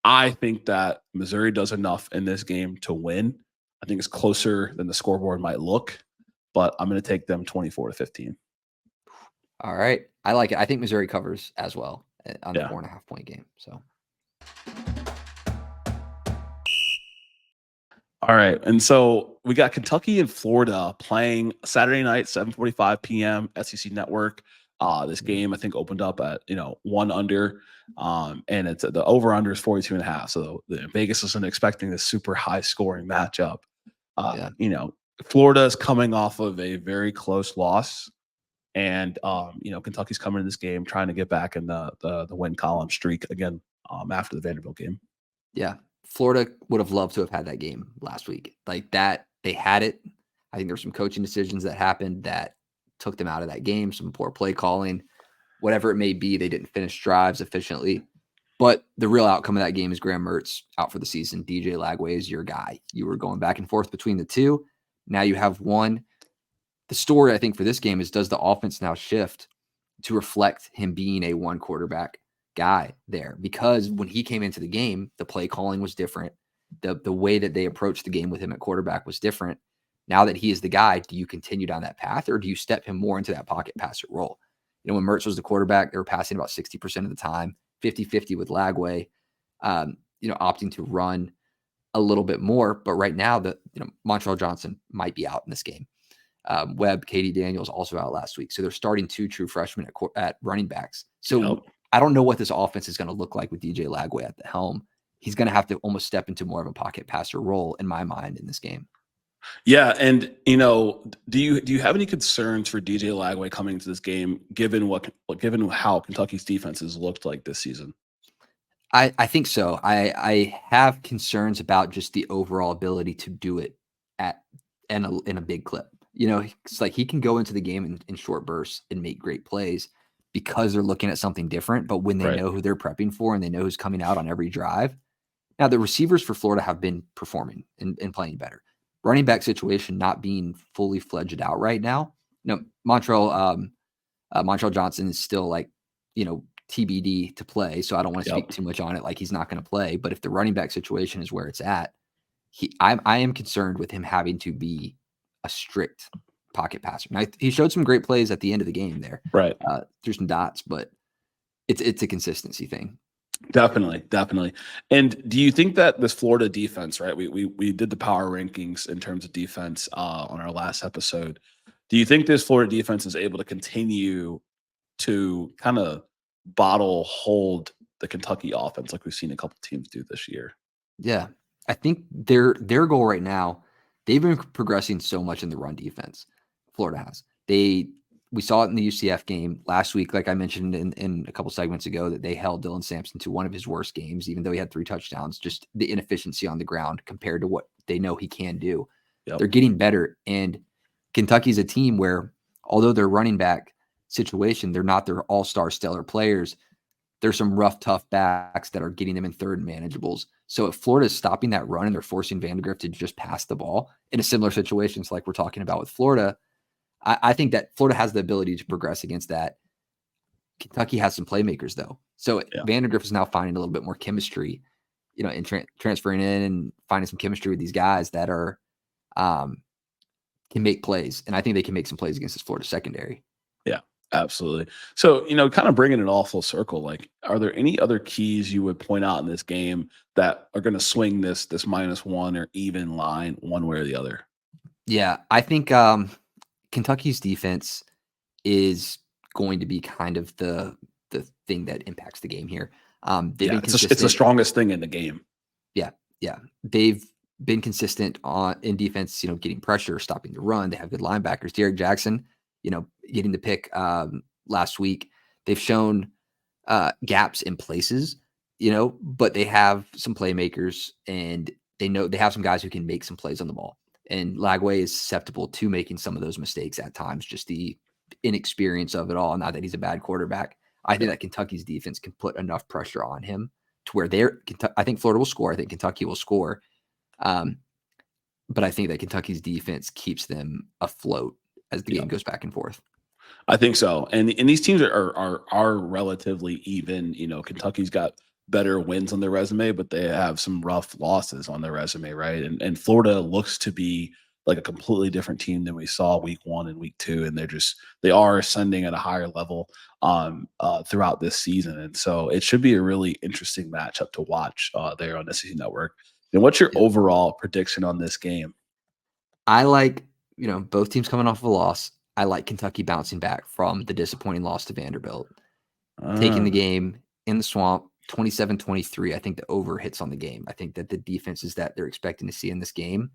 I think that Missouri does enough in this game to win. I think it's closer than the scoreboard might look, but I'm going to take them 24-15. All right. I like it. I think Missouri covers as well on the 4.5-point game. So. All right. And so we got Kentucky and Florida playing Saturday night, 7:45 p.m. SEC Network. This game, I think, opened up at 1 under, and it's the over under is 42.5. So Vegas isn't expecting this super high scoring matchup. Florida is coming off of a very close loss, and Kentucky's coming in this game trying to get back in the win column streak again after the Vanderbilt game. Yeah, Florida would have loved to have had that game last week. Like that, they had it. I think there were some coaching decisions that happened that took them out of that game, some poor play calling, whatever it may be. They didn't finish drives efficiently. But the real outcome of that game is Graham Mertz out for the season. DJ Lagway is your guy. You were going back and forth between the two. Now you have one. The story, I think, for this game is, does the offense now shift to reflect him being a one quarterback guy there? Because when he came into the game, the play calling was different. The way that they approached the game with him at quarterback was different. Now that he is the guy, do you continue down that path, or do you step him more into that pocket passer role? When Mertz was the quarterback, they were passing about 60% of the time, 50-50 with Lagway, opting to run a little bit more. But right now, Montreal Johnson might be out in this game. Webb, Katie Daniels also out last week. So they're starting 2 true freshmen at running backs. So I don't know what this offense is going to look like with DJ Lagway at the helm. He's going to have to almost step into more of a pocket passer role in my mind in this game. Yeah, and do you have any concerns for DJ Lagway coming into this game, given how Kentucky's defense has looked like this season? I think so. I have concerns about just the overall ability to do it in a big clip. It's like he can go into the game in short bursts and make great plays because they're looking at something different. But when they know who they're prepping for and they know who's coming out on every drive, now the receivers for Florida have been performing and playing better. Running back situation not being fully fledged out right now. Montreal Johnson is still TBD to play, so I don't want to Yep. speak too much on it like he's not going to play. But if the running back situation is where it's at, I am concerned with him having to be a strict pocket passer. Now, he showed some great plays at the end of the game there, Right. through some dots, but it's a consistency thing. Definitely. And do you think that this Florida defense, right? We did the power rankings in terms of defense on our last episode. Do you think this Florida defense is able to continue to kind of hold the Kentucky offense like we've seen a couple teams do this year? Yeah, I think their goal right now, they've been progressing so much in the run defense. Florida has. We saw it in the UCF game last week, like I mentioned in a couple segments ago, that they held Dylan Sampson to one of his worst games, even though he had 3 touchdowns. Just the inefficiency on the ground compared to what they know he can do. Yep. They're getting better, and Kentucky's a team where, although their running back situation, they're not their all-star stellar players. There's some rough, tough backs that are getting them in third and manageables. So if Florida is stopping that run and they're forcing Vandegrift to just pass the ball in a similar situations like we're talking about with Florida, I think that Florida has the ability to progress against that. Kentucky has some playmakers, though. So Vandegrift is now finding a little bit more chemistry, in transferring in and finding some chemistry with these guys that are can make plays. And I think they can make some plays against this Florida secondary. Yeah, absolutely. So, kind of bringing it all full circle, like, are there any other keys you would point out in this game that are going to swing this -1 or even line one way or the other? Yeah, I think Kentucky's defense is going to be kind of the thing that impacts the game here. They've been consistent. It's the strongest thing in the game. Yeah. They've been consistent in defense, getting pressure, stopping the run. They have good linebackers. Derek Jackson, getting the pick last week. They've shown gaps in places, but they have some playmakers, and they have some guys who can make some plays on the ball. And Lagway is susceptible to making some of those mistakes at times, just the inexperience of it all. Not that he's a bad quarterback. I think that Kentucky's defense can put enough pressure on him to where I think Florida will score. I think Kentucky will score. But I think that Kentucky's defense keeps them afloat as the game goes back and forth. I think so. And these teams are relatively even. Kentucky's got better wins on their resume, but they have some rough losses on their resume, right? And Florida looks to be like a completely different team than we saw week 1 and week 2, and they are ascending at a higher level throughout this season. And so it should be a really interesting matchup to watch there on SEC Network. And what's your overall prediction on this game? I like, both teams coming off of a loss. I like Kentucky bouncing back from the disappointing loss to Vanderbilt, taking the game in the swamp, 27-23. I think the over hits on the game. I think that the defenses that they're expecting to see in this game,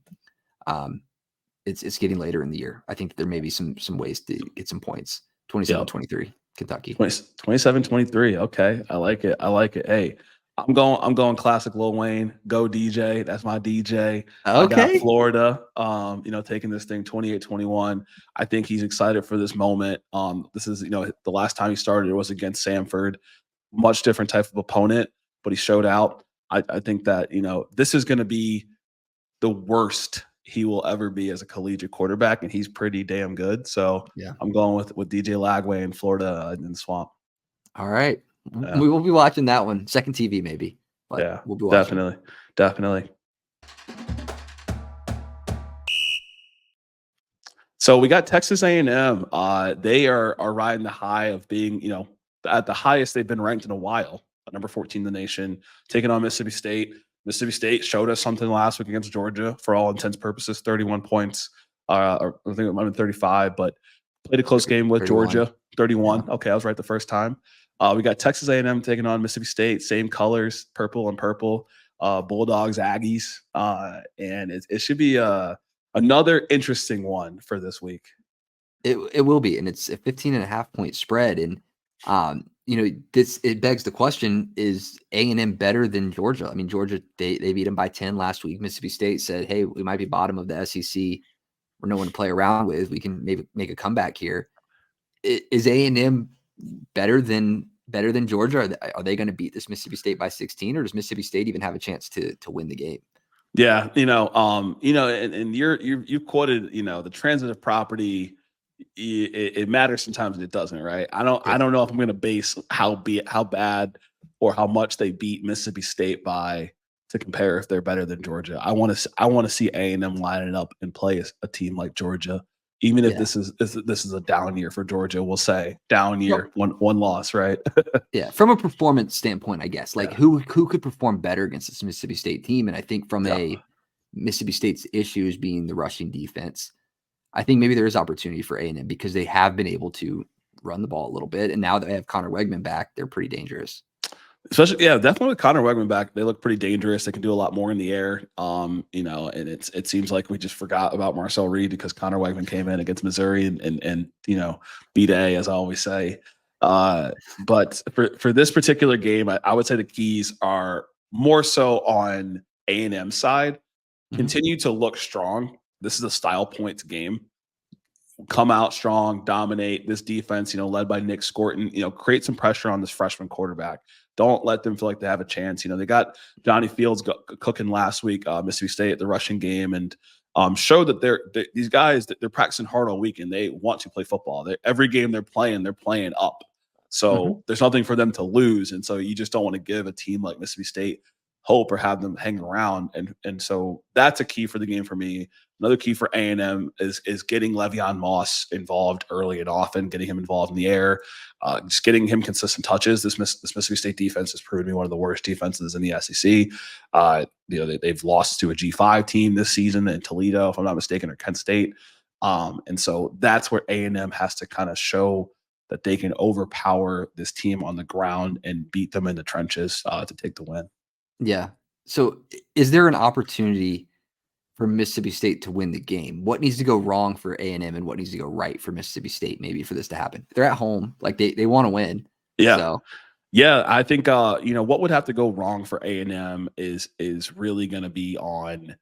it's getting later in the year. I think there may be some ways to get some points. 27-23, Kentucky. 27-23. Okay, I like it. Hey, I'm going classic Lil Wayne. Go DJ. That's my DJ. I got Florida, taking this thing 28-21. I think he's excited for this moment. This is, the last time he started, it was against Samford. Much different type of opponent, but he showed out. I think that, this is going to be the worst he will ever be as a collegiate quarterback, and he's pretty damn good. So I'm going with DJ Lagway in Florida in the swamp. All right. Yeah. We will be watching that one. Second TV, maybe. But we'll be watching. Definitely. So we got Texas A&M. They are riding the high of being, at the highest they've been ranked in a while, number 14 in the nation, taking on Mississippi State. Mississippi State showed us something last week against Georgia for all intents and purposes, 31 points. Or I think it might have been 35, but played a close game with 31. Georgia, 31. Okay, I was right the first time. We got Texas A&M taking on Mississippi State, same colors, purple and purple, Bulldogs, Aggies. And it should be another interesting one for this week. It will be, and it's a 15.5-point spread. And, it begs the question, is A&M better than Georgia? I mean, Georgia, they beat them by 10 last week. Mississippi State said, hey, we might be bottom of the SEC. We're no one to play around with. We can maybe make a comeback here. Is A&M better than Georgia? Are they going to beat this Mississippi State by 16, or does Mississippi State even have a chance to win the game? Yeah, and you've quoted, the transitive property it matters sometimes and it doesn't, right? I don't know if I'm going to base how bad or how much they beat Mississippi State by to compare if they're better than Georgia. I want to see A&M lining up and play a team like Georgia, even if Yeah. this is a down year for Georgia. We'll say down year, Well, one loss, right? yeah. From a performance standpoint, I guess, like Yeah, who could perform better against this Mississippi State team? And I think from yeah. a Mississippi State's issues being the rushing defense, I think maybe there is opportunity for A&M because they have been able to run the ball a little bit. And now that they have Connor Wegman back, they're pretty dangerous. Especially, yeah, definitely with Connor Wegman back, they look pretty dangerous. They can do a lot more in the air. And it seems like we just forgot about Marcel Reed because Connor Wegman came in against Missouri and beat A, as I always say. But for this particular game, I would say the keys are more so on A&M side. Continue to look strong. This is a style points game. Come out strong, dominate this defense, led by Nick Scorton, create some pressure on this freshman quarterback. Don't let them feel like they have a chance. They got Johnny Fields cooking last week, Mississippi State, the rushing game, and showed that these guys, that they're practicing hard all week and they want to play football. Every game they're playing up. So there's nothing for them to lose. And so you just don't want to give a team like Mississippi State hope or have them hang around. And so that's a key for the game for me. Another key for A&M is getting Le'Veon Moss involved early and often, getting him involved in the air, just getting him consistent touches. This Mississippi State defense has proven to be one of the worst defenses in the SEC. They've lost to a G5 team this season in Toledo, if I'm not mistaken, or Kent State. And so that's where A&M has to kind of show that they can overpower this team on the ground and beat them in the trenches to take the win. Yeah. So is there an opportunity for Mississippi State to win the game? What needs to go wrong for A&M and what needs to go right for Mississippi State maybe for this to happen? They're at home. Like they want to win. Yeah. So Yeah, I think what would have to go wrong for A&M is really going to be on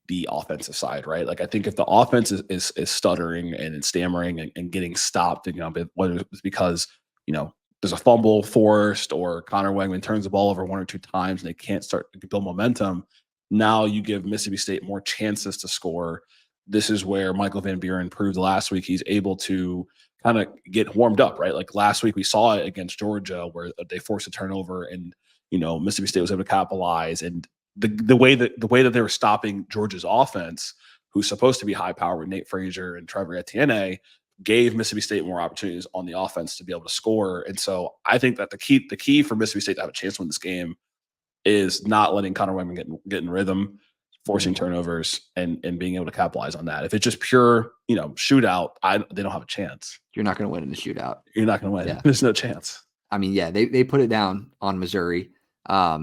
the offensive side, right? Like I think if the offense is stuttering and stammering and getting stopped, whether it's because there's a fumble forced or Connor Wegman turns the ball over one or two times and they can't start to build momentum. Now you give Mississippi State more chances to score. This is where Michael Van Buren proved last week he's able to kind of get warmed up, right? Like last week we saw it against Georgia where they forced a turnover and Mississippi State was able to capitalize. And the way that they were stopping Georgia's offense, who's supposed to be high power with Nate Frazier and Trevor Etienne, gave Mississippi State more opportunities on the offense to be able to score. And so I think that the key for Mississippi State to have a chance to win this game is not letting Connor Wegman get in rhythm, forcing turnovers, and being able to capitalize on that. If it's just pure, shootout, they don't have a chance. you're not going to win in the shootout. You're not going to win. Yeah. There's no chance. I mean, yeah, they put it down on Missouri. I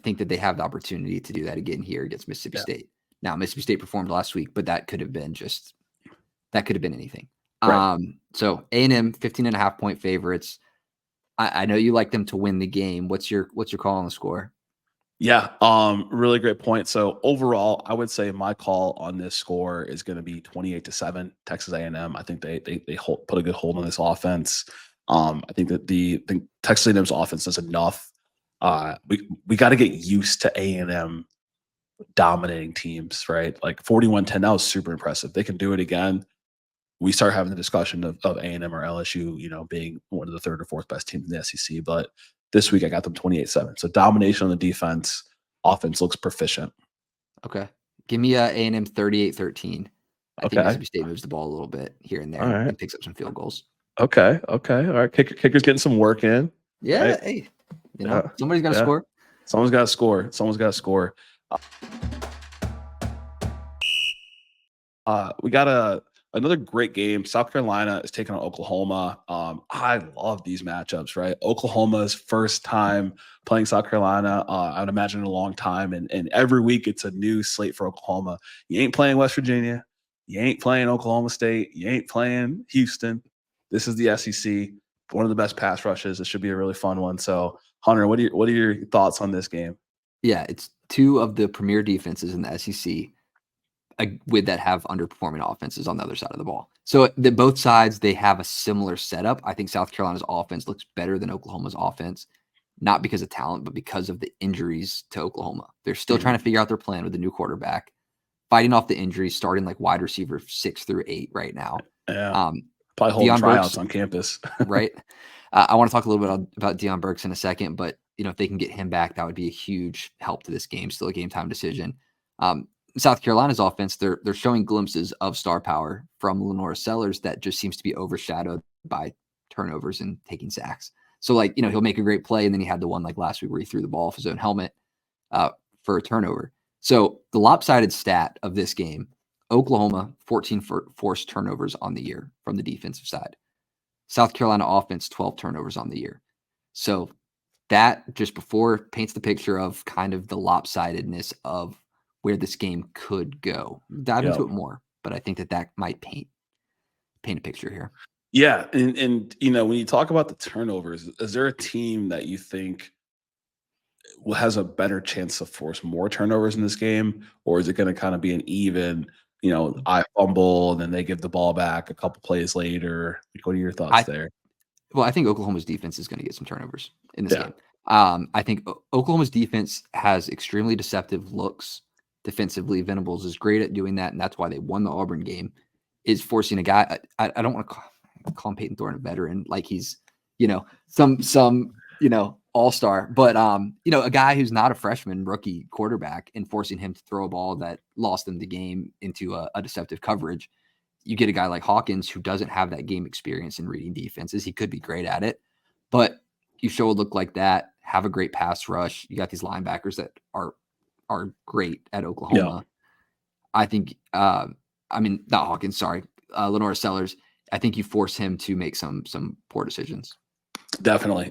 think that they have the opportunity to do that again here against Mississippi State. Now, Mississippi State performed last week, but that could have been anything. Right. So A&M 15.5-point favorites. I know you like them to win the game. What's your call on the score? Yeah, really great point. So overall, I would say my call on this score is going to be 28-7 Texas A&M. I think they put a good hold on this offense. I think that the Texas A&M's offense does enough. We got to get used to A&M dominating teams, right? Like 41-10, that was super impressive. They can do it again. We start having the discussion of A&M or LSU, being one of the third or fourth best teams in the SEC. But this week I got them 28-7. So domination on the defense. Offense looks proficient. Okay. Give me A&M 38-13. I think Okay. Mississippi State moves the ball a little bit here and there and picks up some field goals. Okay. All right. Kicker's getting some work in. Yeah. Right? Hey, somebody's got to score. Someone's got to score. We got another great game. South Carolina is taking on Oklahoma. I love these matchups, right? Oklahoma's first time playing South Carolina, I would imagine in a long time. And every week it's a new slate for Oklahoma. You ain't playing West Virginia. You ain't playing Oklahoma State. You ain't playing Houston. This is the SEC, one of the best pass rushes. It should be a really fun one. So, Hunter, what are your thoughts on this game? Yeah, it's two of the premier defenses in the SEC with that have underperforming offenses on the other side of the ball. So both sides, they have a similar setup. I think South Carolina's offense looks better than Oklahoma's offense, not because of talent, but because of the injuries to Oklahoma. They're still trying to figure out their plan with the new quarterback, fighting off the injuries, starting like wide receiver 6 through 8 right now. Yeah. Probably holding Deion tryouts Burks, on campus. right? I want to talk a little bit about Deion Burks in a second, but if they can get him back, that would be a huge help to this game. Still a game time decision. South Carolina's offense, they're showing glimpses of star power from Lenore Sellers that just seems to be overshadowed by turnovers and taking sacks. So he'll make a great play, and then he had the one like last week where he threw the ball off his own helmet for a turnover. So the lopsided stat of this game: Oklahoma 14 forced turnovers on the year from the defensive side. South Carolina offense 12 turnovers on the year. So that just before paints the picture of kind of the lopsidedness of where this game could go. Dive into it more, but I think that might paint a picture here. Yeah, and when you talk about the turnovers, is there a team that you think has a better chance to force more turnovers in this game, or is it going to kind of be an even? I fumble and then they give the ball back a couple plays later. What are your thoughts there? Well, I think Oklahoma's defense is going to get some turnovers in this game. I think Oklahoma's defense has extremely deceptive looks defensively. Venables is great at doing that, and that's why they won the Auburn game, is forcing a guy. I don't want to call him Peyton Thorne a veteran, like he's, some all-star, but, a guy who's not a freshman rookie quarterback and forcing him to throw a ball that lost them the game into a deceptive coverage. You get a guy like Hawkins who doesn't have that game experience in reading defenses. He could be great at it, but you show a look like that, have a great pass rush. You got these linebackers that are great at Oklahoma. I think, not Hawkins, sorry, Lenore Sellers. I think you force him to make some poor decisions. Definitely.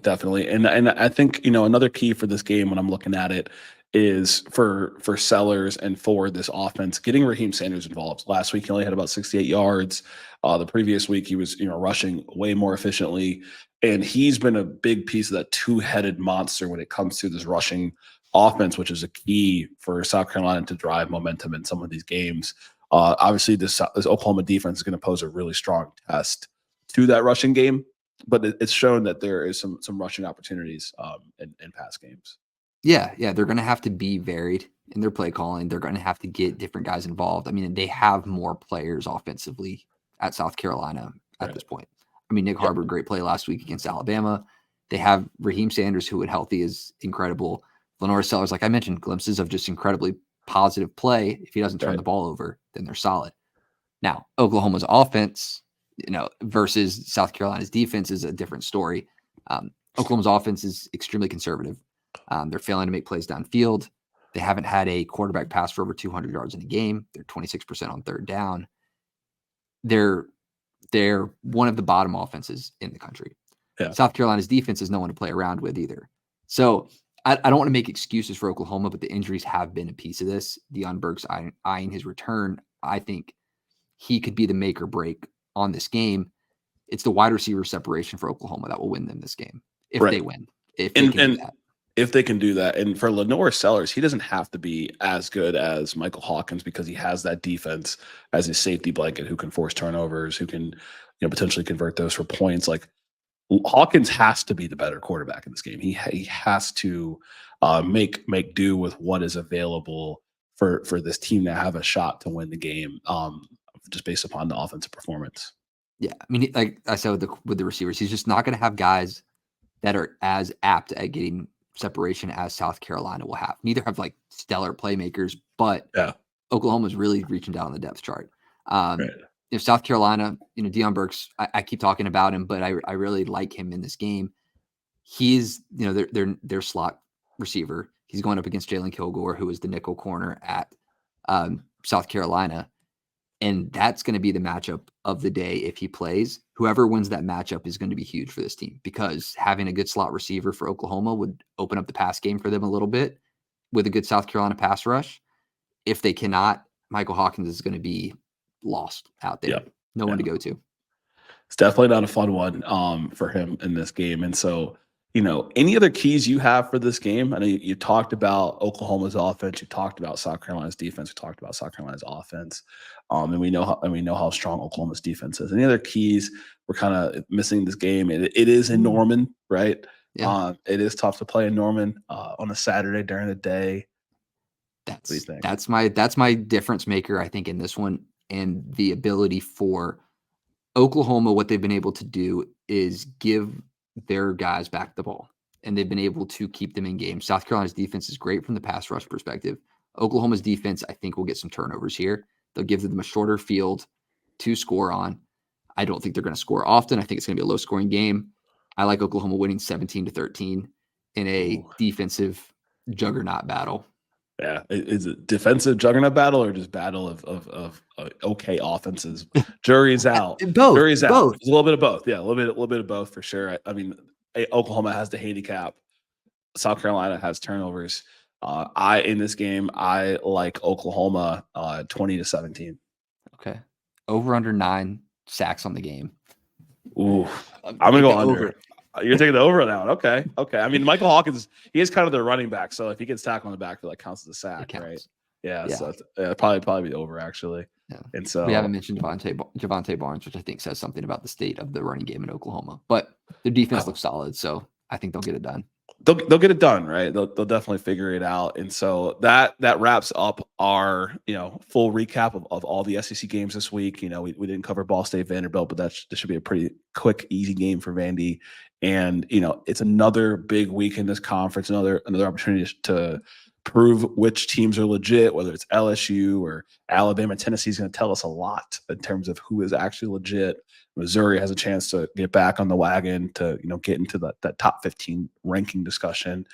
And I think, another key for this game when I'm looking at it is for Sellers and for this offense, getting Raheem Sanders involved. Last week, he only had about 68 yards. The previous week, he was, rushing way more efficiently. And he's been a big piece of that two-headed monster when it comes to this rushing offense, which is a key for South Carolina to drive momentum in some of these games. Obviously, this Oklahoma defense is going to pose a really strong test to that rushing game, but it's shown that there is some rushing opportunities in past games. Yeah, they're going to have to be varied in their play calling. They're going to have to get different guys involved. I mean, they have more players offensively at South Carolina at this point. I mean, Nick Harbor, great play last week against Alabama. They have Raheem Sanders, who when healthy is incredible. Lenore Sellers, like I mentioned, glimpses of just incredibly positive play. If he doesn't turn the ball over, then they're solid. Now, Oklahoma's offense, versus South Carolina's defense is a different story. Oklahoma's offense is extremely conservative. They're failing to make plays downfield. They haven't had a quarterback pass for over 200 yards in a game. They're 26% on third down. They're one of the bottom offenses in the country. Yeah. South Carolina's defense is no one to play around with either. So I don't want to make excuses for Oklahoma, but the injuries have been a piece of this. Deion Burks eyeing his return. I think he could be the make or break on this game. It's the wide receiver separation for Oklahoma that will win them this game if they win. If they can do that. If they can do that. And for Lenore Sellers, he doesn't have to be as good as Michael Hawkins because he has that defense as his safety blanket who can force turnovers, who can potentially convert those for points. Like Hawkins has to be the better quarterback in this game. He has to make do with what is available for this team to have a shot to win the game, just based upon the offensive performance. Yeah, I mean, like I said with the receivers, he's just not going to have guys that are as apt at getting separation as South Carolina will have. Neither have like stellar playmakers, but Oklahoma's really reaching down the depth chart. If South Carolina, Deion Burks, I keep talking about him, but I really like him in this game. He's, their slot receiver. He's going up against Jalen Kilgore, who is the nickel corner at South Carolina. And that's going to be the matchup of the day if he plays. Whoever wins that matchup is going to be huge for this team because having a good slot receiver for Oklahoma would open up the pass game for them a little bit with a good South Carolina pass rush. If they cannot, Michael Hawkins is going to be lost out there. No one to go to. It's definitely not a fun one for him in this game. And so, any other keys you have for this game? I know you talked about Oklahoma's offense. You talked about South Carolina's defense. We talked about South Carolina's offense. And we know how strong Oklahoma's defense is. Any other keys we're kind of missing this game? It is in Norman, right? Yeah. It is tough to play in Norman on a Saturday during the day. That's my difference maker, I think, in this one, and the ability for Oklahoma, what they've been able to do is give their guys back the ball, and they've been able to keep them in games. South Carolina's defense is great from the pass rush perspective. Oklahoma's defense, I think, will get some turnovers here. They'll give them a shorter field to score on. I don't think they're going to score often. I think it's going to be a low-scoring game. I like Oklahoma winning 17-13 in a defensive juggernaut battle. Yeah, is it defensive juggernaut battle or just battle of okay offenses? Jury's out. Both. Jury's out. Both. It's a little bit of both. Yeah, a little bit of both for sure. I mean, Oklahoma has the handicap. South Carolina has turnovers. In this game, I like Oklahoma 20-17. Okay. Over under 9 sacks on the game. Ooh, I'm gonna go under. You're taking the over on that one. Okay. I mean, Michael Hawkins, he is kind of the running back, so if he gets tackled on the back, that counts as a sack, right? Yeah. So probably be over actually. Yeah. And so we haven't mentioned Javonte Barnes, which I think says something about the state of the running game in Oklahoma. But their defense looks solid, so I think they'll get it done. They'll get it done, right? They'll definitely figure it out. And so that wraps up our full recap of all the SEC games this week. We didn't cover Ball State Vanderbilt, but this should be a pretty quick, easy game for Vandy. And it's another big week in this conference, another opportunity to prove which teams are legit, whether it's LSU or Alabama. Tennessee is going to tell us a lot in terms of who is actually legit. Missouri has a chance to get back on the wagon to get into that top 15 ranking discussion,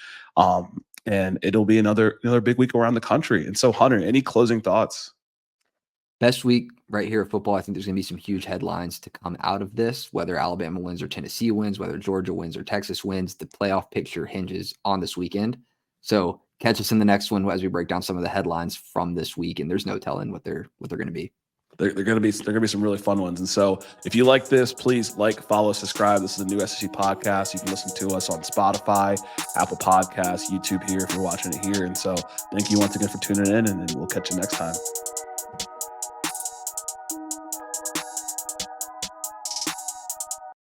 and it'll be another big week around the country. And so, Hunter, any closing thoughts? Best week right here of football. I think there's going to be some huge headlines to come out of this, whether Alabama wins or Tennessee wins, whether Georgia wins or Texas wins. The playoff picture hinges on this weekend. So catch us in the next one as we break down some of the headlines from this week. And there's no telling what they're going to be. They're going to be some really fun ones. And so if you like this, please follow, subscribe. This is a new SEC podcast. You can listen to us on Spotify, Apple Podcasts, YouTube here if you're watching it here. And so thank you once again for tuning in, and we'll catch you next time.